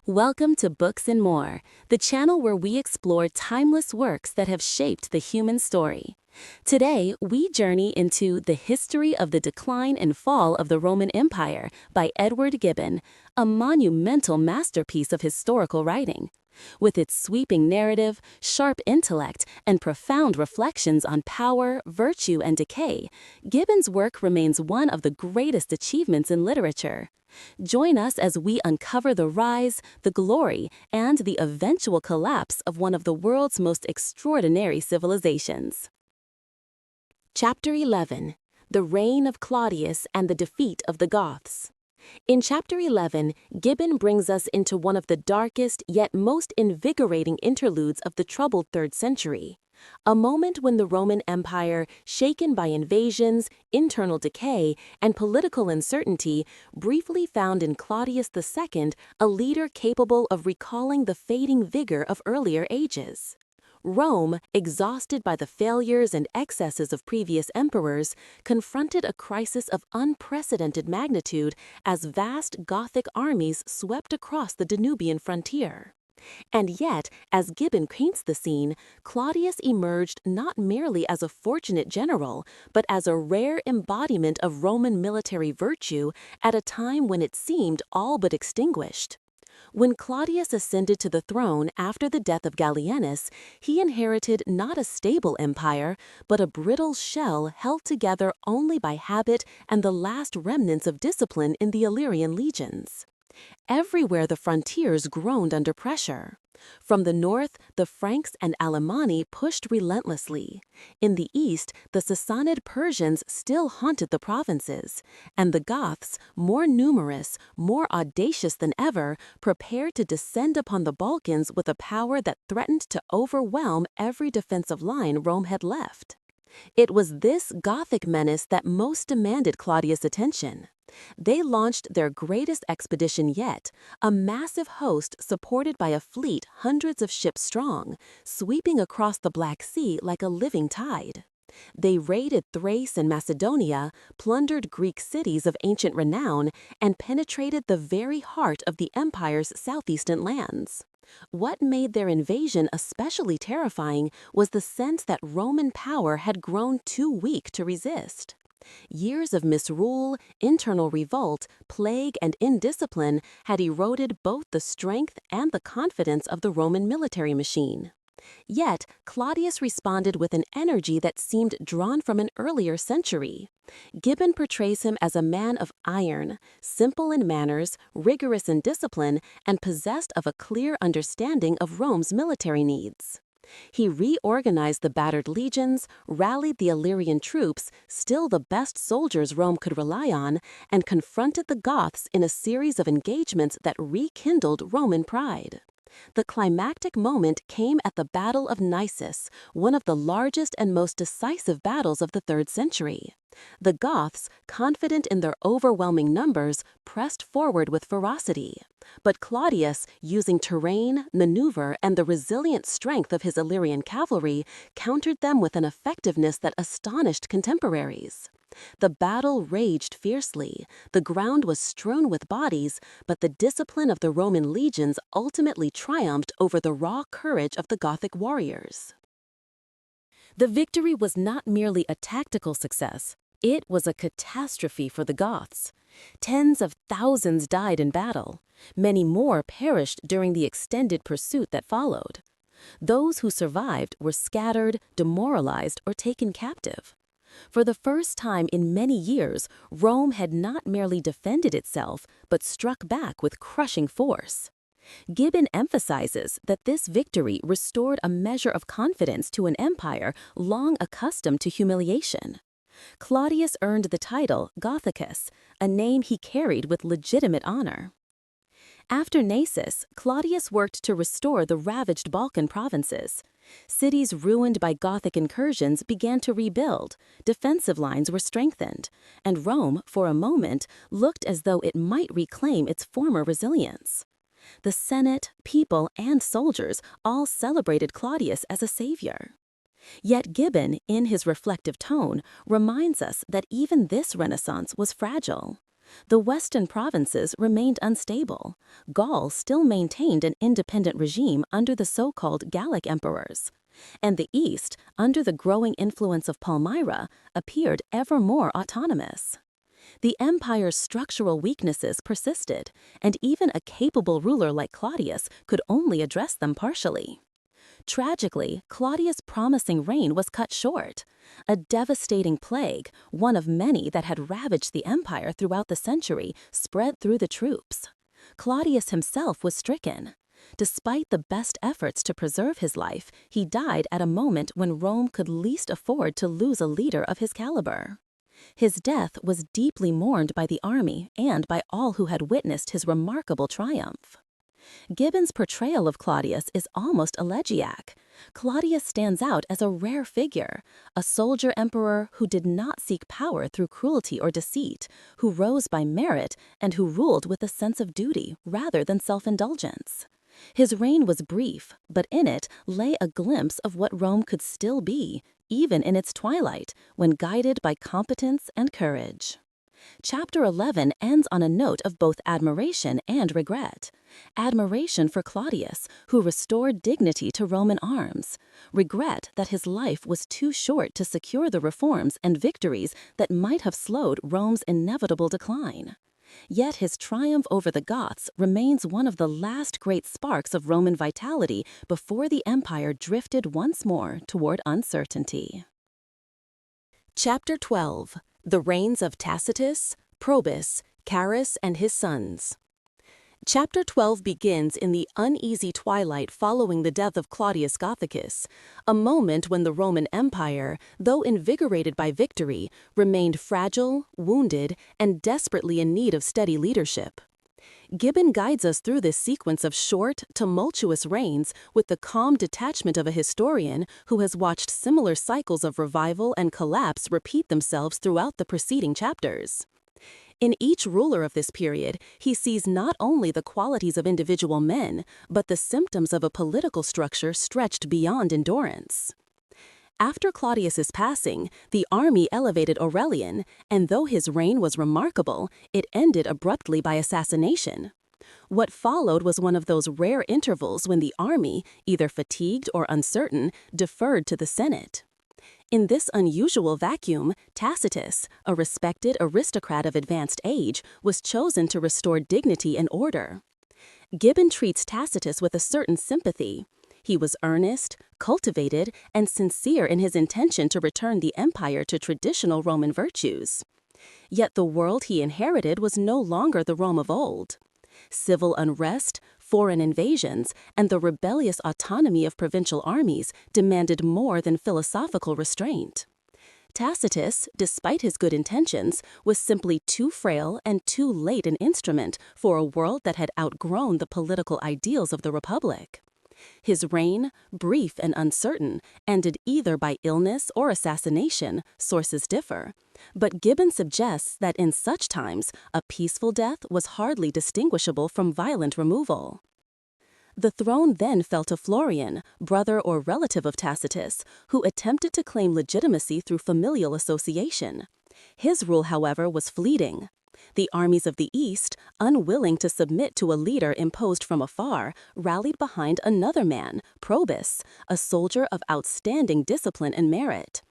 Welcome to Books and More, the channel where we explore timeless works that have shaped the human story. Today, we journey into The History of the Decline and Fall of the Roman Empire by Edward Gibbon, a monumental masterpiece of historical writing. With its sweeping narrative, sharp intellect, and profound reflections on power, virtue, and decay, Gibbon's work remains one of the greatest achievements in literature. Join us as we uncover the rise, the glory, and the eventual collapse of one of the world's most extraordinary civilizations. Chapter 11. The Reign of Claudius and the Defeat of the Goths. In Chapter 11, Gibbon brings us into one of the darkest yet most invigorating interludes of the troubled 3rd century. A moment when the Roman Empire, shaken by invasions, internal decay, and political uncertainty, briefly found in Claudius II a leader capable of recalling the fading vigor of earlier ages. Rome, exhausted by the failures and excesses of previous emperors, confronted a crisis of unprecedented magnitude as vast Gothic armies swept across the Danubian frontier. And yet, as Gibbon paints the scene, Claudius emerged not merely as a fortunate general, but as a rare embodiment of Roman military virtue at a time when it seemed all but extinguished. When Claudius ascended to the throne after the death of Gallienus, he inherited not a stable empire, but a brittle shell held together only by habit and the last remnants of discipline in the Illyrian legions. Everywhere the frontiers groaned under pressure. From the north, the Franks and Alemanni pushed relentlessly. In the east, the Sassanid Persians still haunted the provinces, and the Goths, more numerous, more audacious than ever, prepared to descend upon the Balkans with a power that threatened to overwhelm every defensive line Rome had left. It was this Gothic menace that most demanded Claudius' attention. They launched their greatest expedition yet, a massive host supported by a fleet hundreds of ships strong, sweeping across the Black Sea like a living tide. They raided Thrace and Macedonia, plundered Greek cities of ancient renown, and penetrated the very heart of the empire's southeastern lands. What made their invasion especially terrifying was the sense that Roman power had grown too weak to resist. Years of misrule, internal revolt, plague, and indiscipline had eroded both the strength and the confidence of the Roman military machine. Yet, Claudius responded with an energy that seemed drawn from an earlier century. Gibbon portrays him as a man of iron, simple in manners, rigorous in discipline, and possessed of a clear understanding of Rome's military needs. He reorganized the battered legions, rallied the Illyrian troops, still the best soldiers Rome could rely on, and confronted the Goths in a series of engagements that rekindled Roman pride. The climactic moment came at the Battle of Nisus, one of the largest and most decisive battles of the 3rd century. The Goths, confident in their overwhelming numbers, pressed forward with ferocity. But Claudius, using terrain, maneuver, and the resilient strength of his Illyrian cavalry, countered them with an effectiveness that astonished contemporaries. The battle raged fiercely, the ground was strewn with bodies, but the discipline of the Roman legions ultimately triumphed over the raw courage of the Gothic warriors. The victory was not merely a tactical success, it was a catastrophe for the Goths. Tens of thousands died in battle. Many more perished during the extended pursuit that followed. Those who survived were scattered, demoralized, or taken captive. For the first time in many years, Rome had not merely defended itself, but struck back with crushing force. Gibbon emphasizes that this victory restored a measure of confidence to an empire long accustomed to humiliation. Claudius earned the title Gothicus, a name he carried with legitimate honor. After Nasus, Claudius worked to restore the ravaged Balkan provinces. Cities ruined by Gothic incursions began to rebuild, defensive lines were strengthened, and Rome, for a moment, looked as though it might reclaim its former resilience. The Senate, people, and soldiers all celebrated Claudius as a savior. Yet Gibbon, in his reflective tone, reminds us that even this renaissance was fragile. The western provinces remained unstable. Gaul still maintained an independent regime under the so-called Gallic emperors. And the east, under the growing influence of Palmyra, appeared ever more autonomous. The empire's structural weaknesses persisted, and even a capable ruler like Claudius could only address them partially. Tragically, Claudius' promising reign was cut short. A devastating plague, one of many that had ravaged the empire throughout the century, spread through the troops. Claudius himself was stricken. Despite the best efforts to preserve his life, he died at a moment when Rome could least afford to lose a leader of his caliber. His death was deeply mourned by the army and by all who had witnessed his remarkable triumph. Gibbon's portrayal of Claudius is almost elegiac. Claudius stands out as a rare figure, a soldier emperor who did not seek power through cruelty or deceit, who rose by merit, and who ruled with a sense of duty rather than self-indulgence. His reign was brief, but in it lay a glimpse of what Rome could still be, even in its twilight, when guided by competence and courage. Chapter 11 ends on a note of both admiration and regret. Admiration for Claudius, who restored dignity to Roman arms. Regret that his life was too short to secure the reforms and victories that might have slowed Rome's inevitable decline. Yet his triumph over the Goths remains one of the last great sparks of Roman vitality before the empire drifted once more toward uncertainty. Chapter 12. The reigns of Tacitus, Probus, Carus, and his sons. Chapter 12 begins in the uneasy twilight following the death of Claudius Gothicus, a moment when the Roman Empire, though invigorated by victory, remained fragile, wounded, and desperately in need of steady leadership. Gibbon guides us through this sequence of short, tumultuous reigns with the calm detachment of a historian who has watched similar cycles of revival and collapse repeat themselves throughout the preceding chapters. In each ruler of this period, he sees not only the qualities of individual men, but the symptoms of a political structure stretched beyond endurance. After Claudius's passing, the army elevated Aurelian, and though his reign was remarkable, it ended abruptly by assassination. What followed was one of those rare intervals when the army, either fatigued or uncertain, deferred to the Senate. In this unusual vacuum, Tacitus, a respected aristocrat of advanced age, was chosen to restore dignity and order. Gibbon treats Tacitus with a certain sympathy. He was earnest, cultivated, and sincere in his intention to return the empire to traditional Roman virtues. Yet the world he inherited was no longer the Rome of old. Civil unrest, foreign invasions, and the rebellious autonomy of provincial armies demanded more than philosophical restraint. Tacitus, despite his good intentions, was simply too frail and too late an instrument for a world that had outgrown the political ideals of the Republic. His reign, brief and uncertain, ended either by illness or assassination, sources differ, but Gibbon suggests that in such times, a peaceful death was hardly distinguishable from violent removal. The throne then fell to Florian, brother or relative of Tacitus, who attempted to claim legitimacy through familial association. His rule, however, was fleeting. The armies of the East, unwilling to submit to a leader imposed from afar, rallied behind another man, Probus, a soldier of outstanding discipline and merit.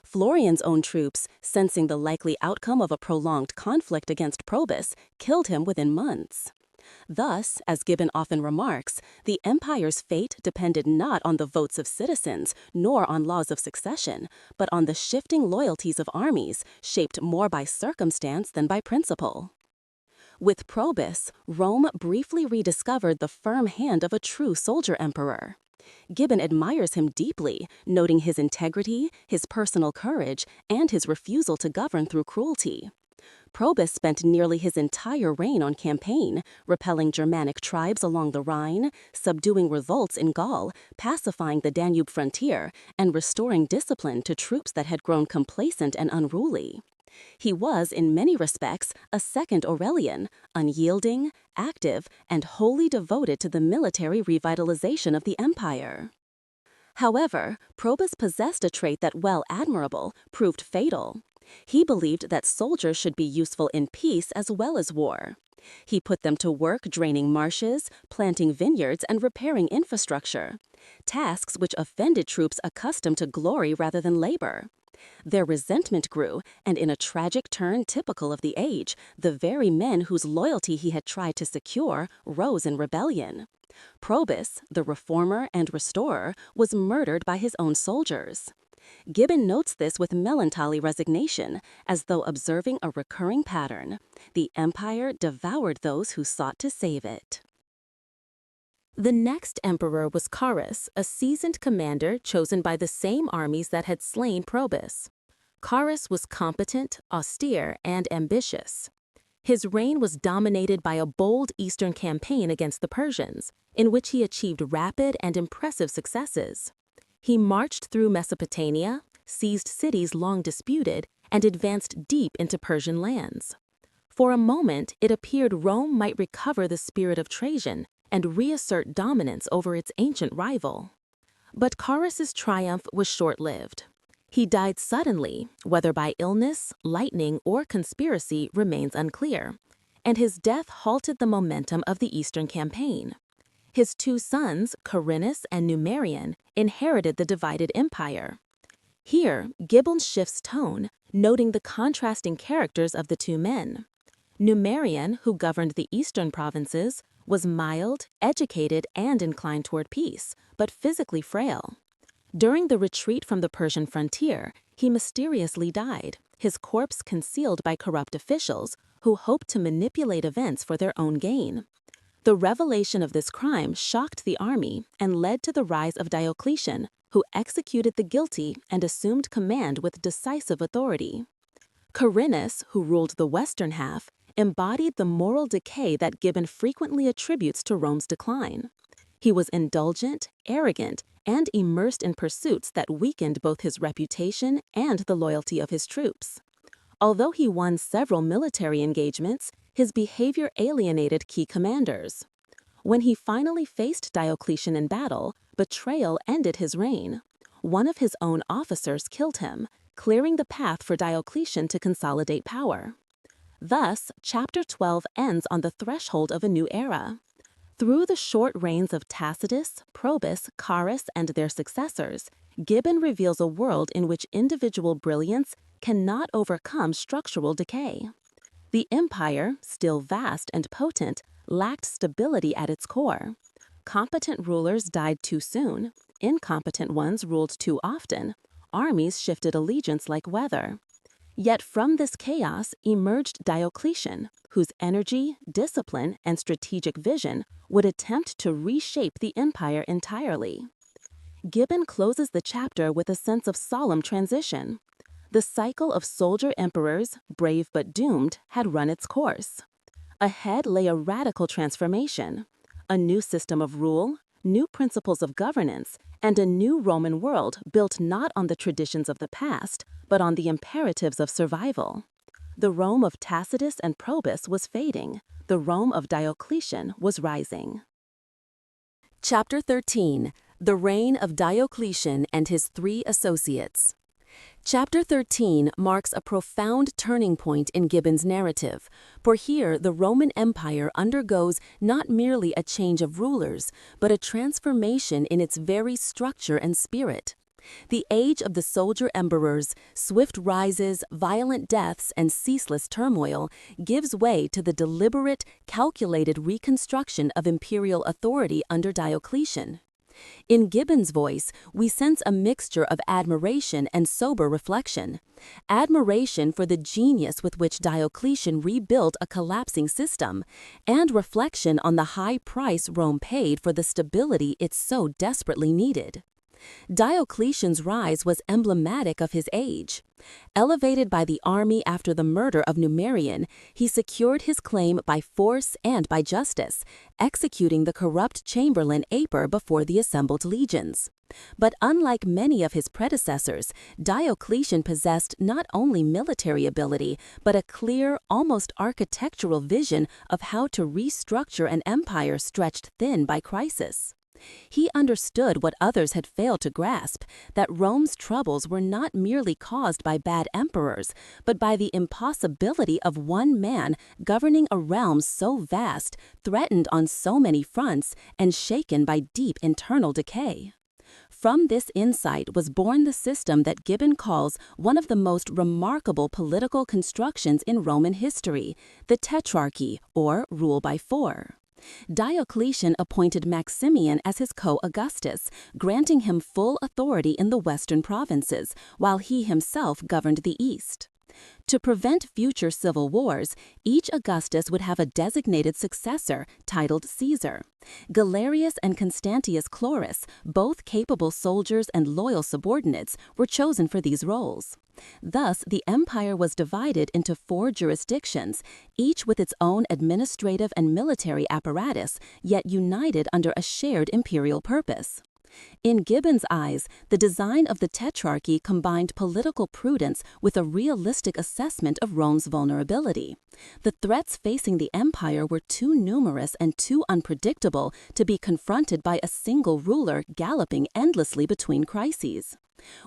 Florian's own troops, sensing the likely outcome of a prolonged conflict against Probus, killed him within months. Thus, as Gibbon often remarks, the empire's fate depended not on the votes of citizens, nor on laws of succession, but on the shifting loyalties of armies, shaped more by circumstance than by principle. With Probus, Rome briefly rediscovered the firm hand of a true soldier emperor. Gibbon admires him deeply, noting his integrity, his personal courage, and his refusal to govern through cruelty. Probus spent nearly his entire reign on campaign, repelling Germanic tribes along the Rhine, subduing revolts in Gaul, pacifying the Danube frontier, and restoring discipline to troops that had grown complacent and unruly. He was, in many respects, a second Aurelian, unyielding, active, and wholly devoted to the military revitalization of the empire. However, Probus possessed a trait that, while admirable, proved fatal. He believed that soldiers should be useful in peace as well as war. He put them to work draining marshes, planting vineyards, and repairing infrastructure, tasks which offended troops accustomed to glory rather than labor. Their resentment grew, and in a tragic turn typical of the age, the very men whose loyalty he had tried to secure rose in rebellion. Probus, the reformer and restorer, was murdered by his own soldiers. Gibbon notes this with melancholy resignation, as though observing a recurring pattern. The empire devoured those who sought to save it. The next emperor was Carus, a seasoned commander chosen by the same armies that had slain Probus. Carus was competent, austere, and ambitious. His reign was dominated by a bold eastern campaign against the Persians, in which he achieved rapid and impressive successes. He marched through Mesopotamia, seized cities long disputed, and advanced deep into Persian lands. For a moment, it appeared Rome might recover the spirit of Trajan and reassert dominance over its ancient rival. But Carus's triumph was short-lived. He died suddenly, whether by illness, lightning, or conspiracy remains unclear, and his death halted the momentum of the Eastern campaign. His two sons, Carinus and Numerian, inherited the divided empire. Here, Gibbon shifts tone, noting the contrasting characters of the two men. Numerian, who governed the eastern provinces, was mild, educated, and inclined toward peace, but physically frail. During the retreat from the Persian frontier, he mysteriously died, his corpse concealed by corrupt officials who hoped to manipulate events for their own gain. The revelation of this crime shocked the army and led to the rise of Diocletian, who executed the guilty and assumed command with decisive authority. Carinus, who ruled the western half, embodied the moral decay that Gibbon frequently attributes to Rome's decline. He was indulgent, arrogant, and immersed in pursuits that weakened both his reputation and the loyalty of his troops. Although he won several military engagements, his behavior alienated key commanders. When he finally faced Diocletian in battle, betrayal ended his reign. One of his own officers killed him, clearing the path for Diocletian to consolidate power. Thus, chapter 12 ends on the threshold of a new era. Through the short reigns of Tacitus, Probus, Carus, and their successors, Gibbon reveals a world in which individual brilliance cannot overcome structural decay. The empire, still vast and potent, lacked stability at its core. Competent rulers died too soon, incompetent ones ruled too often, armies shifted allegiance like weather. Yet from this chaos emerged Diocletian, whose energy, discipline, and strategic vision would attempt to reshape the empire entirely. Gibbon closes the chapter with a sense of solemn transition. The cycle of soldier emperors, brave but doomed, had run its course. Ahead lay a radical transformation, a new system of rule, new principles of governance, and a new Roman world built not on the traditions of the past, but on the imperatives of survival. The Rome of Tacitus and Probus was fading. The Rome of Diocletian was rising. Chapter 13. The Reign of Diocletian and His Three Associates. Chapter 13 marks a profound turning point in Gibbon's narrative, for here the Roman Empire undergoes not merely a change of rulers, but a transformation in its very structure and spirit. The age of the soldier emperors, swift rises, violent deaths, and ceaseless turmoil gives way to the deliberate, calculated reconstruction of imperial authority under Diocletian. In Gibbon's voice, we sense a mixture of admiration and sober reflection. Admiration for the genius with which Diocletian rebuilt a collapsing system, and reflection on the high price Rome paid for the stability it so desperately needed. Diocletian's rise was emblematic of his age. Elevated by the army after the murder of Numerian, he secured his claim by force and by justice, executing the corrupt chamberlain Aper before the assembled legions. But unlike many of his predecessors, Diocletian possessed not only military ability, but a clear, almost architectural vision of how to restructure an empire stretched thin by crisis. He understood what others had failed to grasp, that Rome's troubles were not merely caused by bad emperors, but by the impossibility of one man governing a realm so vast, threatened on so many fronts, and shaken by deep internal decay. From this insight was born the system that Gibbon calls one of the most remarkable political constructions in Roman history, the Tetrarchy, or rule by four. Diocletian appointed Maximian as his co-Augustus, granting him full authority in the western provinces, while he himself governed the east. To prevent future civil wars, each Augustus would have a designated successor, titled Caesar. Galerius and Constantius Chlorus, both capable soldiers and loyal subordinates, were chosen for these roles. Thus, the empire was divided into 4 jurisdictions, each with its own administrative and military apparatus, yet united under a shared imperial purpose. In Gibbon's eyes, the design of the Tetrarchy combined political prudence with a realistic assessment of Rome's vulnerability. The threats facing the empire were too numerous and too unpredictable to be confronted by a single ruler galloping endlessly between crises.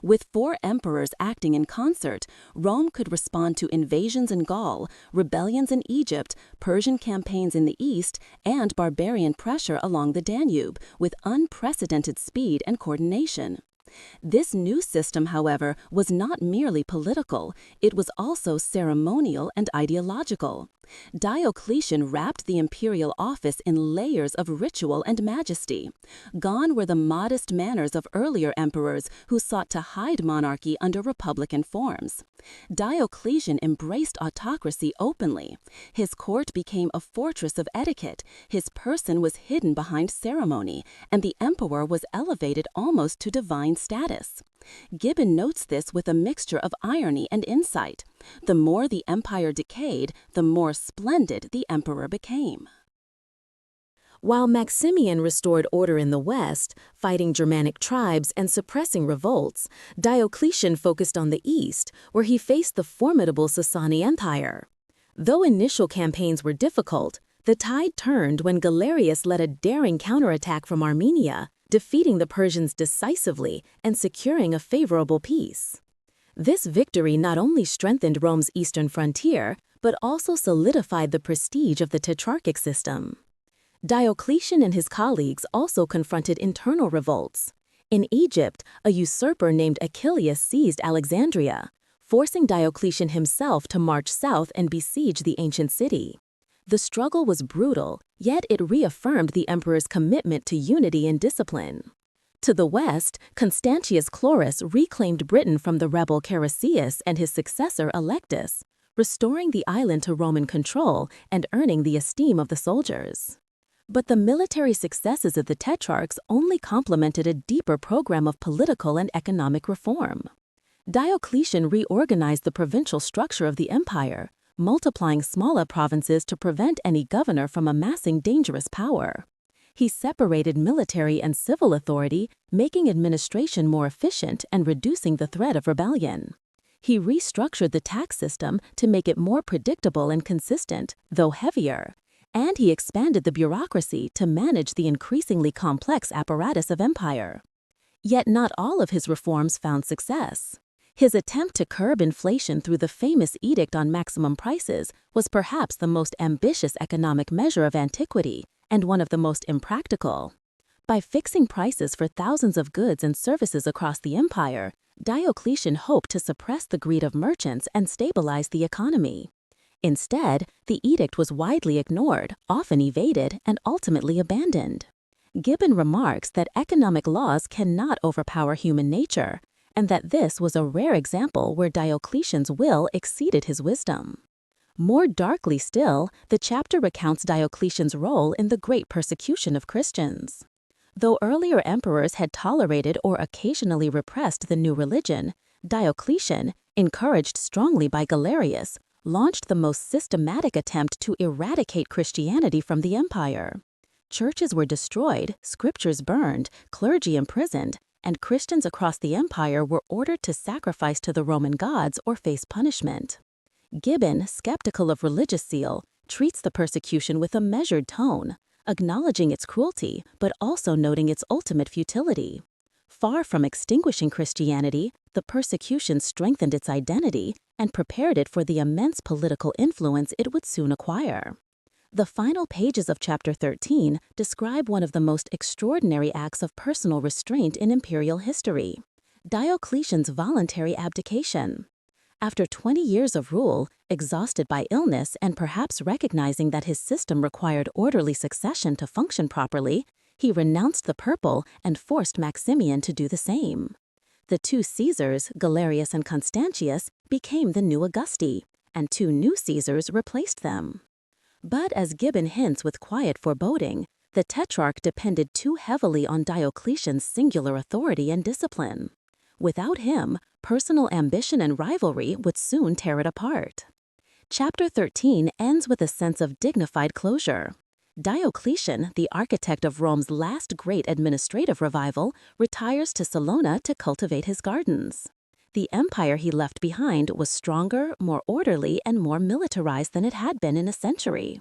With 4 emperors acting in concert, Rome could respond to invasions in Gaul, rebellions in Egypt, Persian campaigns in the east, and barbarian pressure along the Danube, with unprecedented speed and coordination. This new system, however, was not merely political, it was also ceremonial and ideological. Diocletian wrapped the imperial office in layers of ritual and majesty. Gone were the modest manners of earlier emperors who sought to hide monarchy under republican forms. Diocletian embraced autocracy openly. His court became a fortress of etiquette, his person was hidden behind ceremony, and the emperor was elevated almost to divine status. Gibbon notes this with a mixture of irony and insight. The more the empire decayed, the more splendid the emperor became. While Maximian restored order in the West, fighting Germanic tribes and suppressing revolts, Diocletian focused on the East, where he faced the formidable Sasani Empire. Though initial campaigns were difficult, the tide turned when Galerius led a daring counterattack from Armenia, defeating the Persians decisively and securing a favorable peace. This victory not only strengthened Rome's eastern frontier, but also solidified the prestige of the tetrarchic system. Diocletian and his colleagues also confronted internal revolts. In Egypt, a usurper named Achilles seized Alexandria, forcing Diocletian himself to march south and besiege the ancient city. The struggle was brutal, yet it reaffirmed the emperor's commitment to unity and discipline. To the west, Constantius Chlorus reclaimed Britain from the rebel Carus and his successor Electus, restoring the island to Roman control and earning the esteem of the soldiers. But the military successes of the Tetrarchs only complemented a deeper program of political and economic reform. Diocletian reorganized the provincial structure of the empire, multiplying smaller provinces to prevent any governor from amassing dangerous power. He separated military and civil authority, making administration more efficient and reducing the threat of rebellion. He restructured the tax system to make it more predictable and consistent, though heavier, and he expanded the bureaucracy to manage the increasingly complex apparatus of empire. Yet not all of his reforms found success. His attempt to curb inflation through the famous Edict on Maximum Prices was perhaps the most ambitious economic measure of antiquity and one of the most impractical. By fixing prices for thousands of goods and services across the empire, Diocletian hoped to suppress the greed of merchants and stabilize the economy. Instead, the edict was widely ignored, often evaded, and ultimately abandoned. Gibbon remarks that economic laws cannot overpower human nature, and that this was a rare example where Diocletian's will exceeded his wisdom. More darkly still, the chapter recounts Diocletian's role in the great persecution of Christians. Though earlier emperors had tolerated or occasionally repressed the new religion, Diocletian, encouraged strongly by Galerius, launched the most systematic attempt to eradicate Christianity from the empire. Churches were destroyed, scriptures burned, clergy imprisoned, and Christians across the empire were ordered to sacrifice to the Roman gods or face punishment. Gibbon, skeptical of religious zeal, treats the persecution with a measured tone, acknowledging its cruelty but also noting its ultimate futility. Far from extinguishing Christianity, the persecution strengthened its identity and prepared it for the immense political influence it would soon acquire. The final pages of Chapter 13 describe one of the most extraordinary acts of personal restraint in imperial history: Diocletian's voluntary abdication. After 20 years of rule, exhausted by illness and perhaps recognizing that his system required orderly succession to function properly, he renounced the purple and forced Maximian to do the same. The two Caesars, Galerius and Constantius, became the new Augusti, and two new Caesars replaced them. But as Gibbon hints with quiet foreboding, the Tetrarch depended too heavily on Diocletian's singular authority and discipline. Without him, personal ambition and rivalry would soon tear it apart. Chapter 13 ends with a sense of dignified closure. Diocletian, the architect of Rome's last great administrative revival, retires to Salona to cultivate his gardens. The empire he left behind was stronger, more orderly, and more militarized than it had been in a century.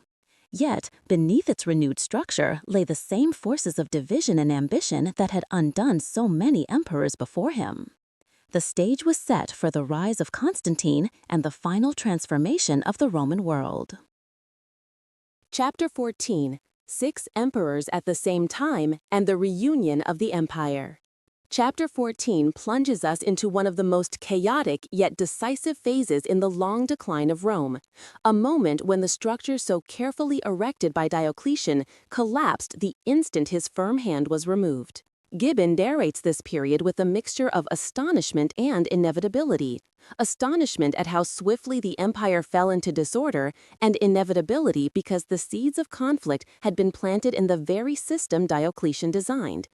Yet, beneath its renewed structure lay the same forces of division and ambition that had undone so many emperors before him. The stage was set for the rise of Constantine and the final transformation of the Roman world. Chapter 14: 6 Emperors at the Same Time and the Reunion of the Empire. Chapter 14 plunges us into one of the most chaotic yet decisive phases in the long decline of Rome, a moment when the structure so carefully erected by Diocletian collapsed the instant his firm hand was removed. Gibbon narrates this period with a mixture of astonishment and inevitability: astonishment at how swiftly the empire fell into disorder, and inevitability because the seeds of conflict had been planted in the very system Diocletian designed.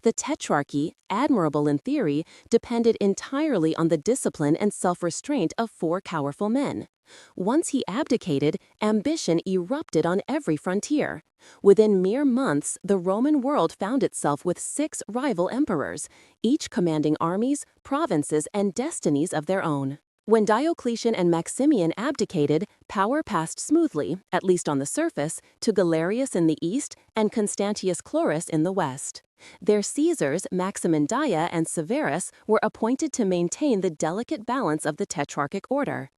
The Tetrarchy, admirable in theory, depended entirely on the discipline and self-restraint of 4 powerful men. Once he abdicated, ambition erupted on every frontier. Within mere months, the Roman world found itself with 6 rival emperors, each commanding armies, provinces, and destinies of their own. When Diocletian and Maximian abdicated, power passed smoothly, at least on the surface, to Galerius in the east and Constantius Chlorus in the west. Their Caesars, Maximin Daia and Severus, were appointed to maintain the delicate balance of the Tetrarchic order.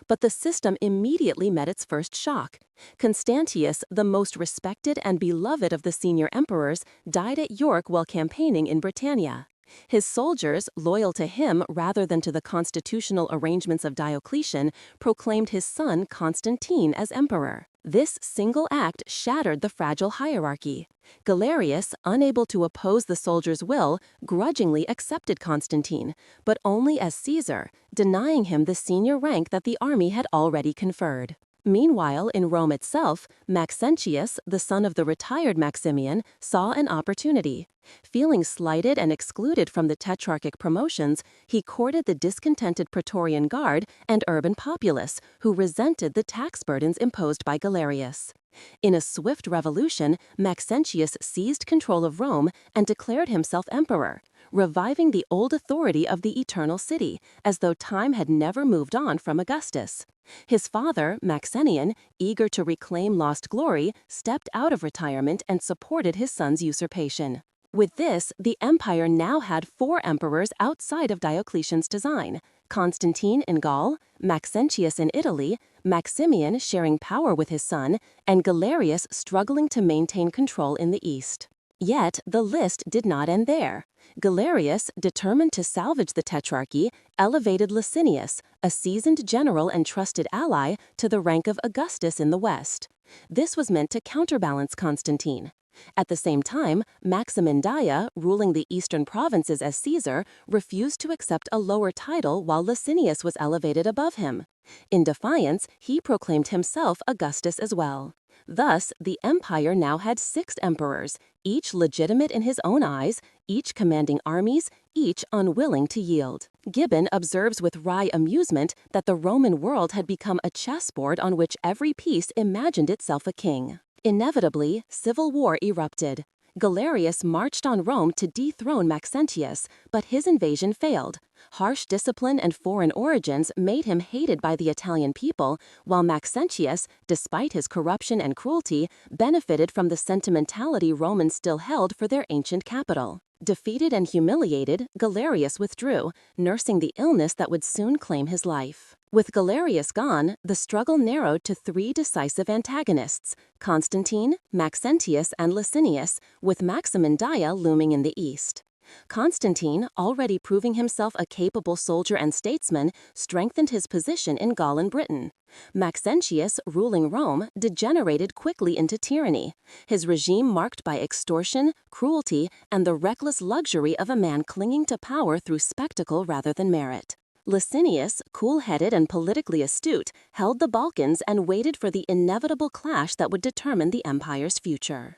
But the system immediately met its first shock. Constantius, the most respected and beloved of the senior emperors, died at York while campaigning in Britannia. His soldiers, loyal to him rather than to the constitutional arrangements of Diocletian, proclaimed his son Constantine as emperor. This single act shattered the fragile hierarchy. Galerius, unable to oppose the soldiers' will, grudgingly accepted Constantine, but only as Caesar, denying him the senior rank that the army had already conferred. Meanwhile, in Rome itself, Maxentius, the son of the retired Maximian, saw an opportunity. Feeling slighted and excluded from the tetrarchic promotions, he courted the discontented Praetorian Guard and urban populace, who resented the tax burdens imposed by Galerius. In a swift revolution, Maxentius seized control of Rome and declared himself emperor, reviving the old authority of the Eternal City, as though time had never moved on from Augustus. His father, Maxentian, eager to reclaim lost glory, stepped out of retirement and supported his son's usurpation. With this, the empire now had 4 emperors outside of Diocletian's design: Constantine in Gaul, Maxentius in Italy, Maximian sharing power with his son, and Galerius struggling to maintain control in the east. Yet, the list did not end there. Galerius, determined to salvage the Tetrarchy, elevated Licinius, a seasoned general and trusted ally, to the rank of Augustus in the west. This was meant to counterbalance Constantine. At the same time, Maximin Daia, ruling the eastern provinces as Caesar, refused to accept a lower title while Licinius was elevated above him. In defiance, he proclaimed himself Augustus as well. Thus, the empire now had 6 emperors, each legitimate in his own eyes, each commanding armies, each unwilling to yield. Gibbon observes with wry amusement that the Roman world had become a chessboard on which every piece imagined itself a king. Inevitably, civil war erupted. Galerius marched on Rome to dethrone Maxentius, but his invasion failed. Harsh discipline and foreign origins made him hated by the Italian people, while Maxentius, despite his corruption and cruelty, benefited from the sentimentality Romans still held for their ancient capital. Defeated and humiliated, Galerius withdrew, nursing the illness that would soon claim his life. With Galerius gone, the struggle narrowed to three decisive antagonists: Constantine, Maxentius, and Licinius, with Maximin Daia looming in the east. Constantine, already proving himself a capable soldier and statesman, strengthened his position in Gaul and Britain. Maxentius, ruling Rome, degenerated quickly into tyranny, his regime marked by extortion, cruelty, and the reckless luxury of a man clinging to power through spectacle rather than merit. Licinius, cool-headed and politically astute, held the Balkans and waited for the inevitable clash that would determine the empire's future.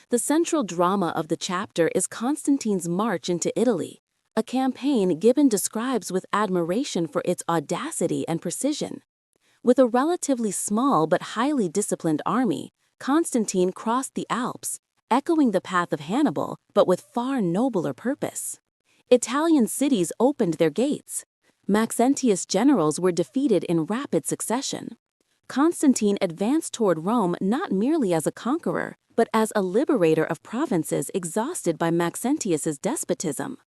The central drama of the chapter is Constantine's march into Italy, a campaign Gibbon describes with admiration for its audacity and precision. With a relatively small but highly disciplined army, Constantine crossed the Alps, echoing the path of Hannibal, but with far nobler purpose. Italian cities opened their gates. Maxentius' generals were defeated in rapid succession. Constantine advanced toward Rome not merely as a conqueror, but as a liberator of provinces exhausted by Maxentius's despotism.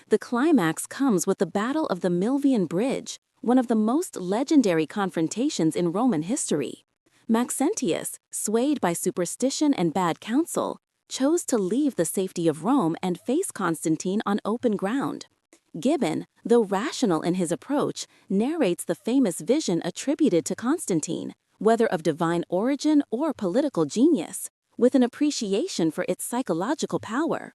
The climax comes with the Battle of the Milvian Bridge, one of the most legendary confrontations in Roman history. Maxentius, swayed by superstition and bad counsel, chose to leave the safety of Rome and face Constantine on open ground. Gibbon, though rational in his approach, narrates the famous vision attributed to Constantine, whether of divine origin or political genius, with an appreciation for its psychological power.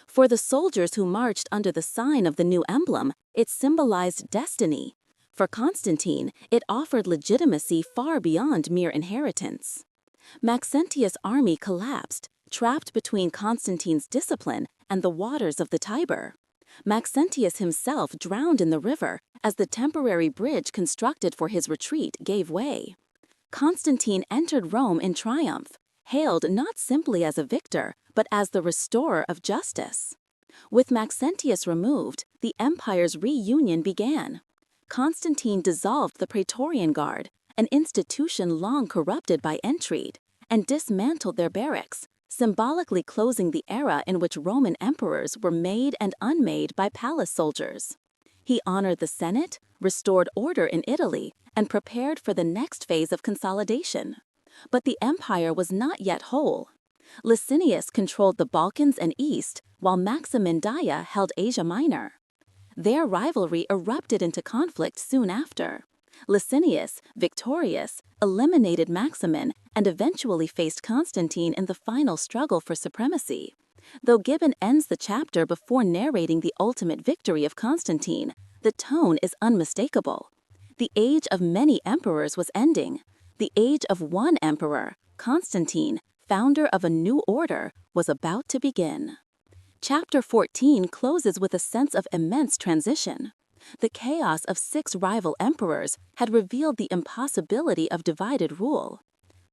For the soldiers who marched under the sign of the new emblem, it symbolized destiny. For Constantine, it offered legitimacy far beyond mere inheritance. Maxentius' army collapsed, trapped between Constantine's discipline and the waters of the Tiber. Maxentius himself drowned in the river as the temporary bridge constructed for his retreat gave way. Constantine entered Rome in triumph, hailed not simply as a victor, but as the restorer of justice. With Maxentius removed, the empire's reunion began. Constantine dissolved the Praetorian Guard, an institution long corrupted by intrigue, and dismantled their barracks, symbolically closing the era in which Roman emperors were made and unmade by palace soldiers. He honored the Senate, restored order in Italy, and prepared for the next phase of consolidation. But the empire was not yet whole. Licinius controlled the Balkans and East, while Maximin Daia held Asia Minor. Their rivalry erupted into conflict soon after. Licinius, victorious, eliminated Maximin and eventually faced Constantine in the final struggle for supremacy. Though Gibbon ends the chapter before narrating the ultimate victory of Constantine, the tone is unmistakable. The age of many emperors was ending. The age of one emperor, Constantine, founder of a new order, was about to begin. Chapter 14 closes with a sense of immense transition. The chaos of 6 rival emperors had revealed the impossibility of divided rule.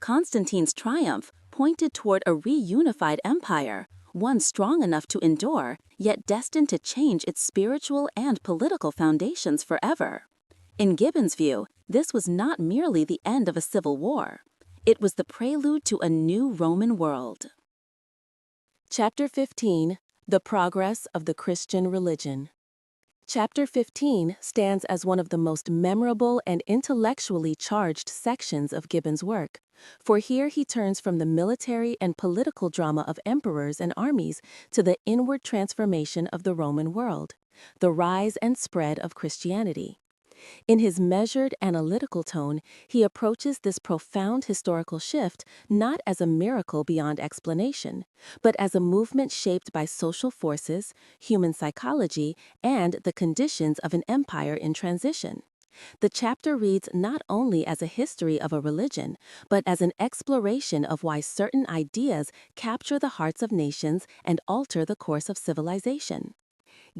Constantine's triumph pointed toward a reunified empire, one strong enough to endure, yet destined to change its spiritual and political foundations forever. In Gibbon's view, this was not merely the end of a civil war. It was the prelude to a new Roman world. Chapter 15: The Progress of the Christian Religion. Chapter 15 stands as one of the most memorable and intellectually charged sections of Gibbon's work, for here he turns from the military and political drama of emperors and armies to the inward transformation of the Roman world, the rise and spread of Christianity. In his measured, analytical tone, he approaches this profound historical shift not as a miracle beyond explanation, but as a movement shaped by social forces, human psychology, and the conditions of an empire in transition. The chapter reads not only as a history of a religion, but as an exploration of why certain ideas capture the hearts of nations and alter the course of civilization.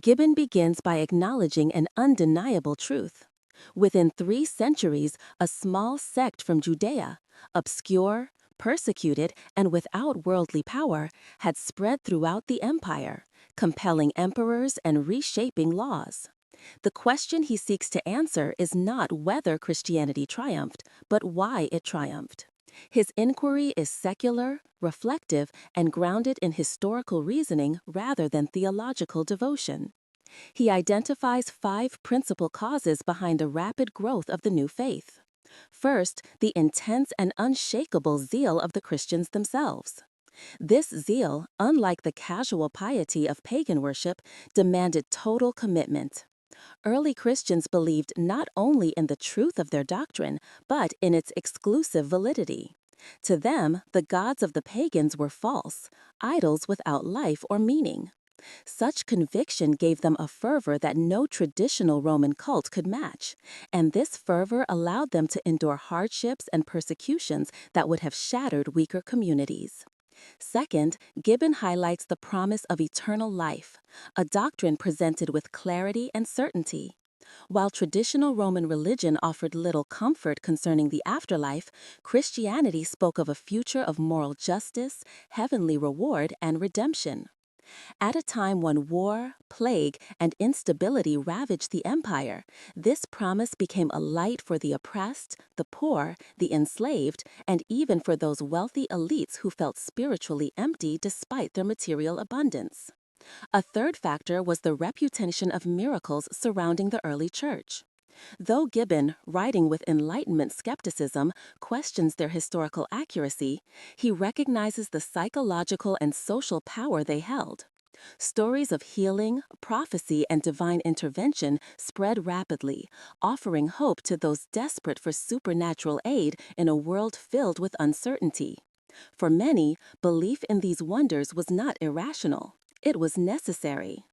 Gibbon begins by acknowledging an undeniable truth. Within 3 centuries, a small sect from Judea, obscure, persecuted and without worldly power, had spread throughout the empire, compelling emperors and reshaping laws. The question he seeks to answer is not whether Christianity triumphed, but why it triumphed. His inquiry is secular, reflective, and grounded in historical reasoning rather than theological devotion. He identifies 5 principal causes behind the rapid growth of the new faith. First, the intense and unshakable zeal of the Christians themselves. This zeal, unlike the casual piety of pagan worship, demanded total commitment. Early Christians believed not only in the truth of their doctrine, but in its exclusive validity. To them, the gods of the pagans were false, idols without life or meaning. Such conviction gave them a fervor that no traditional Roman cult could match, and this fervor allowed them to endure hardships and persecutions that would have shattered weaker communities. Second, Gibbon highlights the promise of eternal life, a doctrine presented with clarity and certainty. While traditional Roman religion offered little comfort concerning the afterlife, Christianity spoke of a future of moral justice, heavenly reward, and redemption. At a time when war, plague, and instability ravaged the empire, this promise became a light for the oppressed, the poor, the enslaved, and even for those wealthy elites who felt spiritually empty despite their material abundance. A third factor was the reputation of miracles surrounding the early church. Though Gibbon, writing with Enlightenment skepticism, questions their historical accuracy, he recognizes the psychological and social power they held. Stories of healing, prophecy, and divine intervention spread rapidly, offering hope to those desperate for supernatural aid in a world filled with uncertainty. For many, belief in these wonders was not irrational. It was necessary.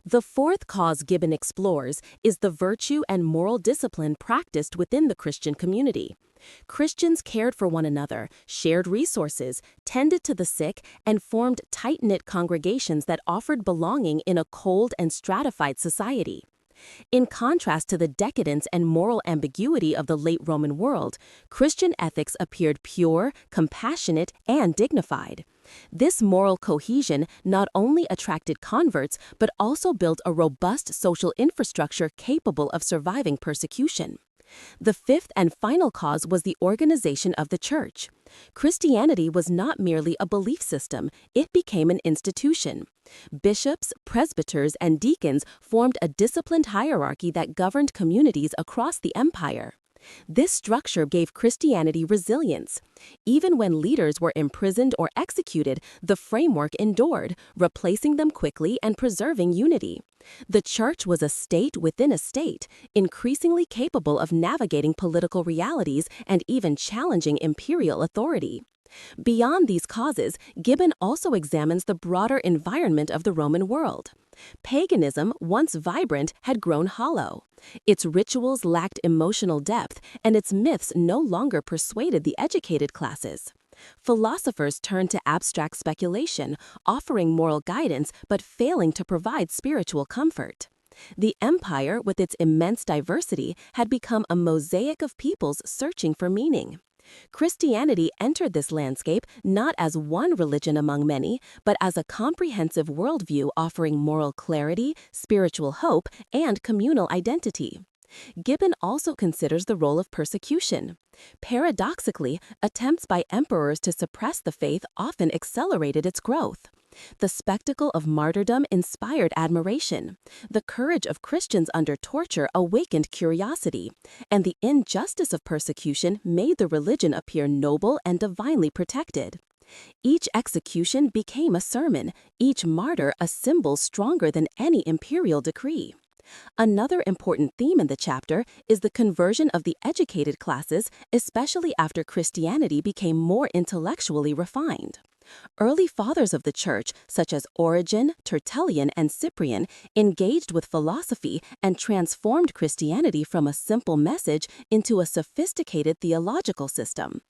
The fourth cause Gibbon explores is the virtue and moral discipline practiced within the Christian community. Christians cared for one another, shared resources, tended to the sick, and formed tight-knit congregations that offered belonging in a cold and stratified society. In contrast to the decadence and moral ambiguity of the late Roman world, Christian ethics appeared pure, compassionate, and dignified. This moral cohesion not only attracted converts, but also built a robust social infrastructure capable of surviving persecution. The fifth and final cause was the organization of the church. Christianity was not merely a belief system, it became an institution. Bishops, presbyters, and deacons formed a disciplined hierarchy that governed communities across the empire. This structure gave Christianity resilience. Even when leaders were imprisoned or executed, the framework endured, replacing them quickly and preserving unity. The church was a state within a state, increasingly capable of navigating political realities and even challenging imperial authority. Beyond these causes, Gibbon also examines the broader environment of the Roman world. Paganism, once vibrant, had grown hollow. Its rituals lacked emotional depth, and its myths no longer persuaded the educated classes. Philosophers turned to abstract speculation, offering moral guidance but failing to provide spiritual comfort. The empire, with its immense diversity, had become a mosaic of peoples searching for meaning. Christianity entered this landscape not as one religion among many, but as a comprehensive worldview offering moral clarity, spiritual hope, and communal identity. Gibbon also considers the role of persecution. Paradoxically, attempts by emperors to suppress the faith often accelerated its growth. The spectacle of martyrdom inspired admiration. The courage of Christians under torture awakened curiosity, and the injustice of persecution made the religion appear noble and divinely protected. Each execution became a sermon, each martyr a symbol stronger than any imperial decree. Another important theme in the chapter is the conversion of the educated classes, especially after Christianity became more intellectually refined. Early fathers of the church, such as Origen, Tertullian, and Cyprian, engaged with philosophy and transformed Christianity from a simple message into a sophisticated theological system.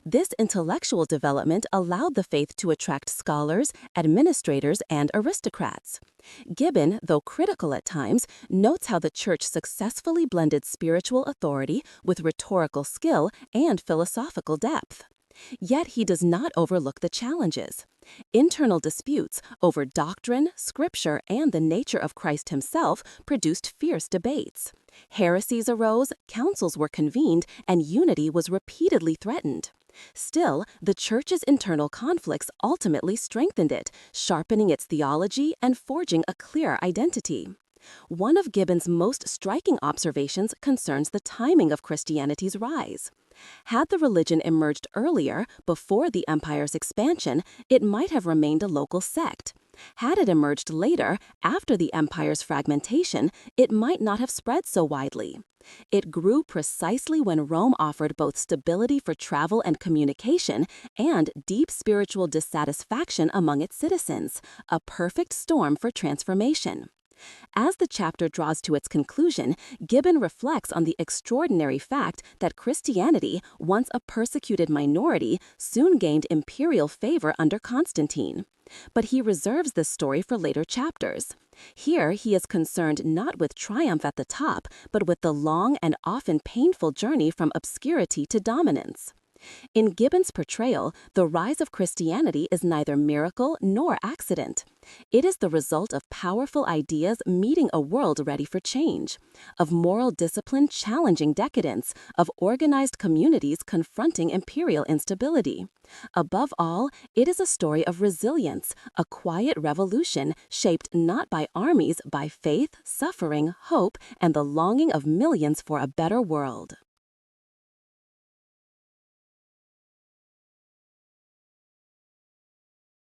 This intellectual development allowed the faith to attract scholars, administrators, and aristocrats. Gibbon, though critical at times, notes how the church successfully blended spiritual authority with rhetorical skill and philosophical depth. Yet he does not overlook the challenges. Internal disputes over doctrine, scripture, and the nature of Christ himself produced fierce debates. Heresies arose, councils were convened, and unity was repeatedly threatened. Still, the Church's internal conflicts ultimately strengthened it, sharpening its theology and forging a clear identity. One of Gibbon's most striking observations concerns the timing of Christianity's rise. Had the religion emerged earlier, before the empire's expansion, it might have remained a local sect. Had it emerged later, after the empire's fragmentation, it might not have spread so widely. It grew precisely when Rome offered both stability for travel and communication and deep spiritual dissatisfaction among its citizens, a perfect storm for transformation. As the chapter draws to its conclusion, Gibbon reflects on the extraordinary fact that Christianity, once a persecuted minority, soon gained imperial favor under Constantine. But he reserves this story for later chapters. Here he is concerned not with triumph at the top, but with the long and often painful journey from obscurity to dominance. In Gibbon's portrayal, the rise of Christianity is neither miracle nor accident. It is the result of powerful ideas meeting a world ready for change, of moral discipline challenging decadence, of organized communities confronting imperial instability. Above all, it is a story of resilience, a quiet revolution shaped not by armies, by faith, suffering, hope, and the longing of millions for a better world.